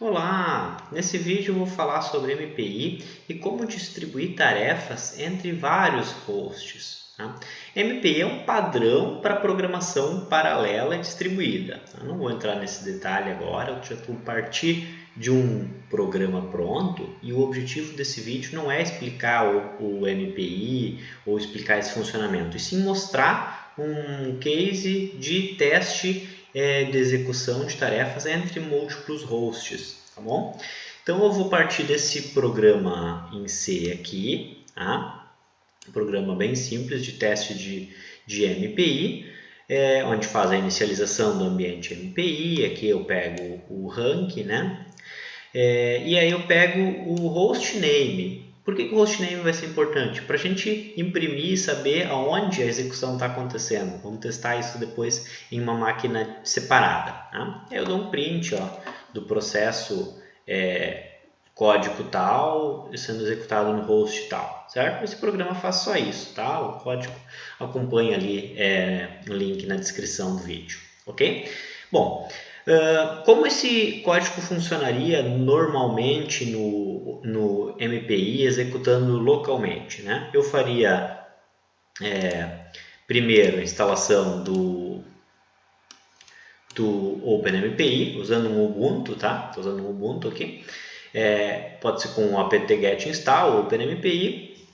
Olá! Nesse vídeo eu vou falar sobre MPI e como distribuir tarefas entre vários hosts. Tá? MPI é um padrão para programação paralela distribuída. Eu não vou entrar nesse detalhe agora, eu já estou partir de um programa pronto e o objetivo desse vídeo não é explicar o MPI ou explicar esse funcionamento, e sim mostrar um case de teste de execução de tarefas entre múltiplos hosts, tá bom? Então eu vou partir desse programa em C aqui, tá? Um programa bem simples de teste de MPI, onde faz a inicialização do ambiente MPI. Aqui eu pego o rank, né? E aí eu pego o hostname. Por que o hostname vai ser importante? Para a gente imprimir e saber aonde a execução está acontecendo. Vamos testar isso depois em uma máquina separada. Tá? Eu dou um print do processo código tal sendo executado no host tal, certo? Esse programa faz só isso, tá? O código acompanha ali o link na descrição do vídeo, ok? Bom, como esse código funcionaria normalmente no MPI executando localmente, né? Eu faria primeiro a instalação do OpenMPI usando um Ubuntu, tá? Estou usando um Ubuntu aqui. Pode ser com o apt-get install, OpenMPI,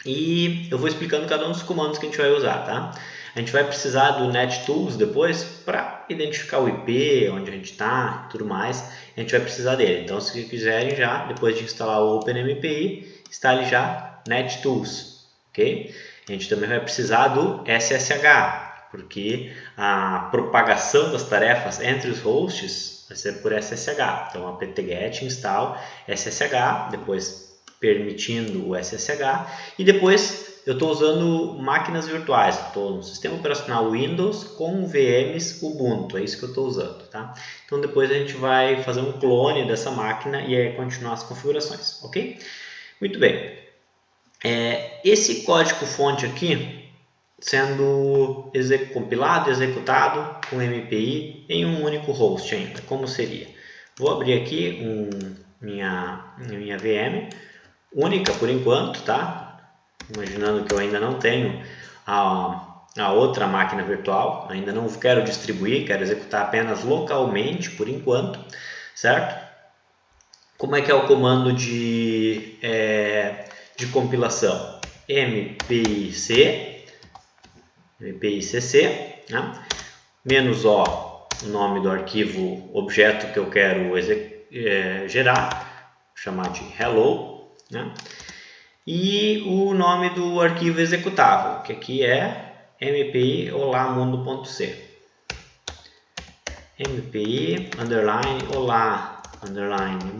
e eu vou explicando cada um dos comandos que a gente vai usar, tá? A gente vai precisar do NetTools depois para identificar o IP, onde a gente está e tudo mais. A gente vai precisar dele. Então, se quiserem já, depois de instalar o OpenMPI, instale já NetTools, ok? A gente também vai precisar do SSH, porque a propagação das tarefas entre os hosts vai ser por SSH. Então, apt-get install SSH, depois permitindo o SSH, e depois eu estou usando máquinas virtuais, estou no sistema operacional Windows com VMs Ubuntu, é isso que eu estou usando, tá? Então depois a gente vai fazer um clone dessa máquina e aí continuar as configurações, ok? Muito bem, esse código fonte aqui sendo compilado e executado com MPI em um único host ainda, como seria? Vou abrir aqui minha VM, única por enquanto, tá? Imaginando que eu ainda não tenho a outra máquina virtual, ainda não quero distribuir, quero executar apenas localmente por enquanto, certo? Como é que é o comando de compilação? mpicc, né? Menos o nome do arquivo objeto que eu quero gerar, chamar de hello, né? E o nome do arquivo executável, que aqui é mpi olamundo.c, mpi olá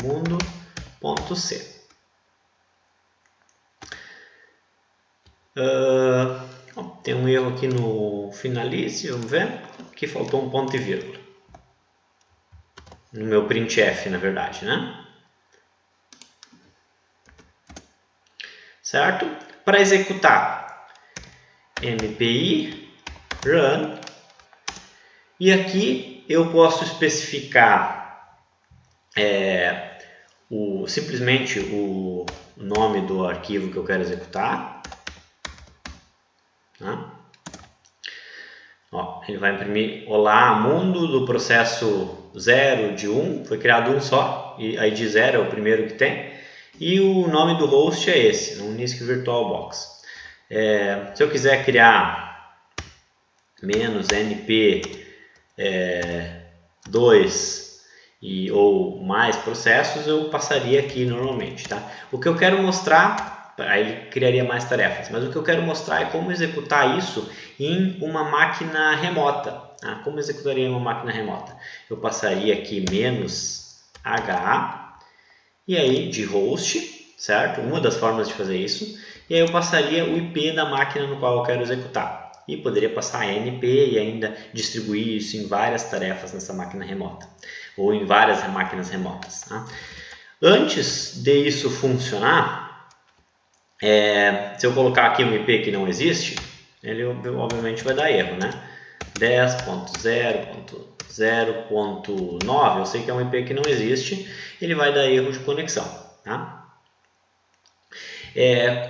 mundo.c. Tem um erro aqui no finalize, vamos ver. Aqui faltou um ponto e vírgula no meu printf, na verdade, né? Certo? Para executar, mpi run, e aqui eu posso especificar simplesmente o nome do arquivo que eu quero executar. Tá? Ele vai imprimir olá mundo do processo 0 de 1, foi criado um só, e a ID 0 é o primeiro que tem, e o nome do host é esse, no Unisk VirtualBox. Se eu quiser criar -np 2 ou mais processos, eu passaria aqui normalmente, tá? O que eu quero mostrar, aí criaria mais tarefas, mas o que eu quero mostrar é como executar isso em uma máquina remota. Tá? Como executaria em uma máquina remota? Eu passaria aqui -ha, e aí de host, certo? Uma das formas de fazer isso, e aí eu passaria o IP da máquina no qual eu quero executar. E poderia passar np e ainda distribuir isso em várias tarefas nessa máquina remota, ou em várias máquinas remotas. Tá? Antes de isso funcionar, se eu colocar aqui um IP que não existe, ele obviamente vai dar erro, né? 10.0.0.9, eu sei que é um IP que não existe, ele vai dar erro de conexão. Tá?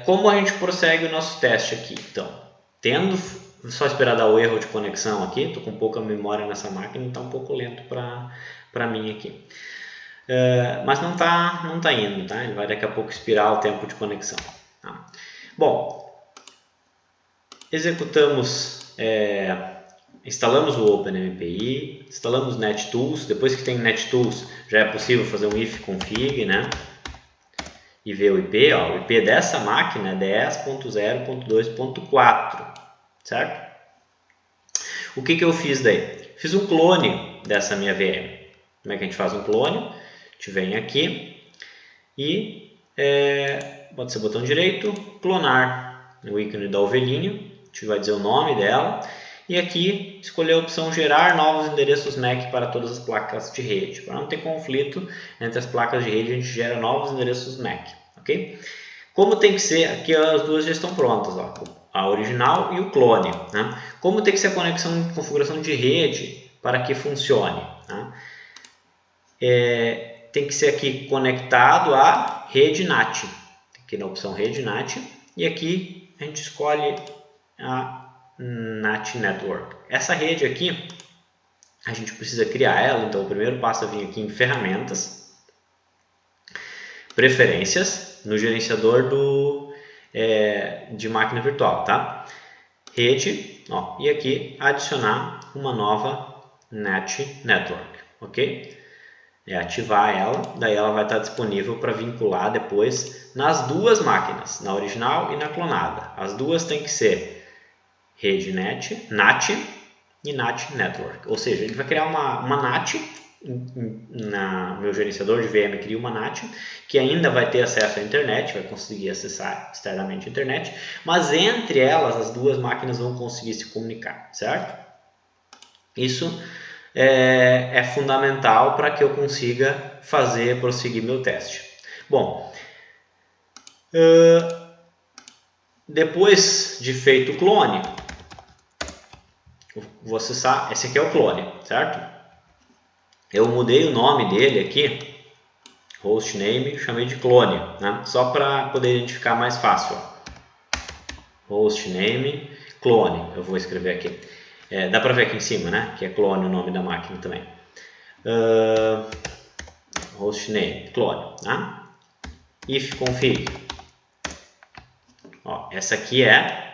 Como a gente prossegue o nosso teste aqui? Então, só esperar dar o erro de conexão aqui, estou com pouca memória nessa máquina, está um pouco lento para mim aqui. Mas não tá indo, tá? Ele vai daqui a pouco expirar o tempo de conexão. Tá? Bom, instalamos o OpenMPI, instalamos NetTools. Depois que tem NetTools, já é possível fazer um ifconfig, né? E ver o IP. Ó, o IP dessa máquina é 10.0.2.4, certo? O que eu fiz daí? Fiz um clone dessa minha VM. Como é que a gente faz um clone? A gente vem aqui e pode ser botão direito, clonar, o ícone da ovelhinha, a gente vai dizer o nome dela e aqui escolher a opção gerar novos endereços MAC para todas as placas de rede. Para não ter conflito entre as placas de rede, a gente gera novos endereços MAC, ok? Como tem que ser, aqui as duas já estão prontas, ó, a original e o clone. Né? Como tem que ser a conexão de configuração de rede para que funcione? Né? Tem que ser aqui conectado à rede NAT, aqui na opção rede NAT, e aqui a gente escolhe a NAT Network. Essa rede aqui, a gente precisa criar ela, então o primeiro passo é vir aqui em ferramentas, preferências, no gerenciador de máquina virtual, tá? Rede, ó, e aqui adicionar uma nova NAT Network, ok? Ativar ela, daí ela vai estar disponível para vincular depois nas duas máquinas, na original e na clonada. As duas têm que ser rede NAT e NAT Network, ou seja, ele vai criar uma NAT, no meu gerenciador de VM cria uma NAT, que ainda vai ter acesso à internet, vai conseguir acessar externamente a internet, mas entre elas as duas máquinas vão conseguir se comunicar, certo? Isso é fundamental para que eu consiga prosseguir meu teste. Bom, depois de feito o clone, vou acessar, esse aqui é o clone, certo? Eu mudei o nome dele aqui, hostname, chamei de clone, né? Só para poder identificar mais fácil. Hostname, clone, eu vou escrever aqui. Dá para ver aqui em cima, né? Que é clone o nome da máquina também. Hostname, clone, né? Ifconfig. Ó, essa aqui é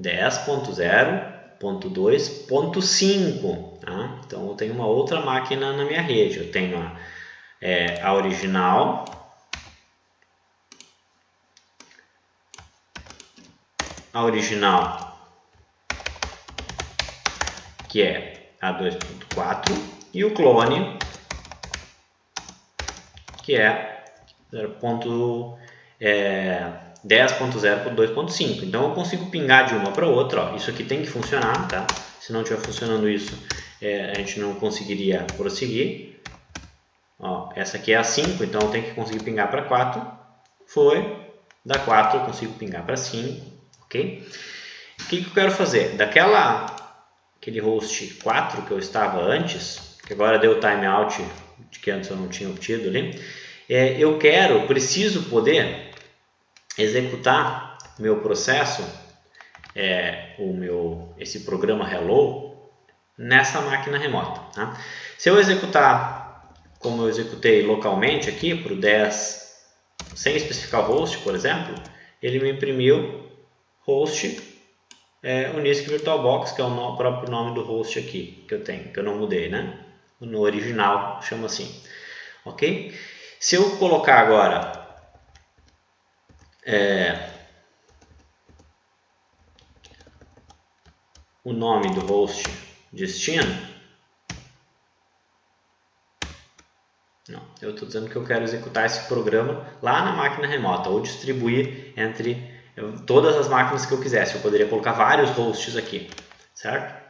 10.0.2.5. Tá? Então eu tenho uma outra máquina na minha rede. Eu tenho a original. A original, que é a 2.4, e o clone, que é 10.0.2.5. Então eu consigo pingar de uma para outra. Ó. Isso aqui tem que funcionar, tá? Se não estiver funcionando isso, a gente não conseguiria prosseguir. Ó, essa aqui é a 5, então eu tenho que conseguir pingar para 4. Foi. Da 4 eu consigo pingar para 5. Ok? O que eu quero fazer? Aquele host 4 que eu estava antes, que agora deu timeout, que antes eu não tinha obtido ali, eu preciso poder executar meu processo, esse programa Hello, nessa máquina remota. Tá? Se eu executar como eu executei localmente aqui, para o 10, sem especificar o host, por exemplo, ele me imprimiu host Unisk VirtualBox, que é o próprio nome do host aqui, que eu tenho, que eu não mudei, né? No original chama assim, ok? Se eu colocar agora o nome do host destino, não, eu estou dizendo que eu quero executar esse programa lá na máquina remota, ou distribuir entre todas as máquinas que eu quisesse. Eu poderia colocar vários hosts aqui, certo?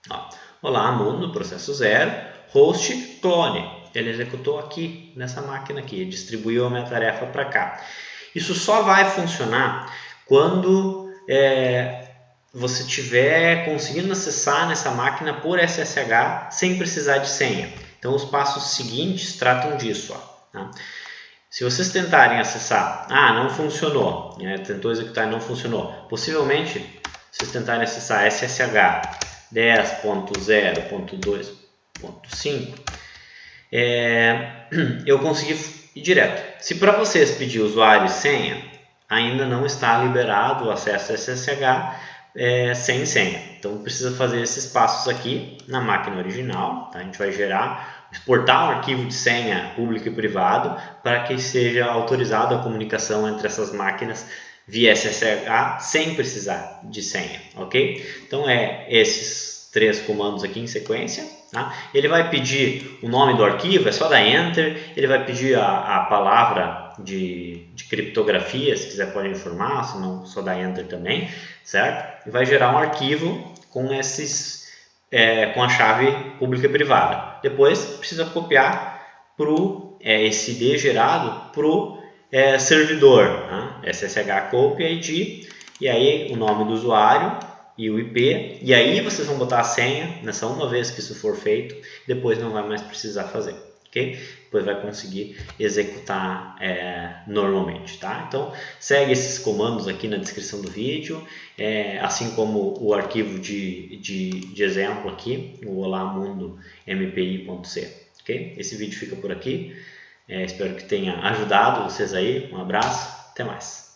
Ó, olá, mundo, processo 0, host clone. Ele executou aqui, nessa máquina aqui, distribuiu a minha tarefa para cá. Isso só vai funcionar quando você estiver conseguindo acessar nessa máquina por SSH sem precisar de senha. Então, os passos seguintes tratam disso. Ó, tá? Se vocês tentarem acessar, não funcionou, né? Tentou executar e não funcionou, possivelmente, se vocês tentarem acessar SSH 10.0.2.5, eu consegui ir direto. Se para vocês pedir usuário e senha, ainda não está liberado o acesso a SSH sem senha. Então precisa fazer esses passos aqui na máquina original. Tá? A gente vai exportar um arquivo de senha público e privado para que seja autorizado a comunicação entre essas máquinas via SSH sem precisar de senha, ok? Então esses 3 comandos aqui em sequência. Tá? Ele vai pedir o nome do arquivo, é só dar Enter. Ele vai pedir a palavra de criptografia, se quiser pode informar, se não só dar Enter também, certo? E vai gerar um arquivo com com a chave pública e privada. Depois precisa copiar esse ID gerado para o servidor, né? SSH copy ID, e aí o nome do usuário e o IP, e aí vocês vão botar a senha nessa uma vez que isso for feito, depois não vai mais precisar fazer, ok? Depois vai conseguir executar normalmente, tá? Então segue esses comandos aqui na descrição do vídeo, assim como o arquivo de exemplo aqui, o olamundo.mpi.c, ok? Esse vídeo fica por aqui, espero que tenha ajudado vocês aí, um abraço, até mais!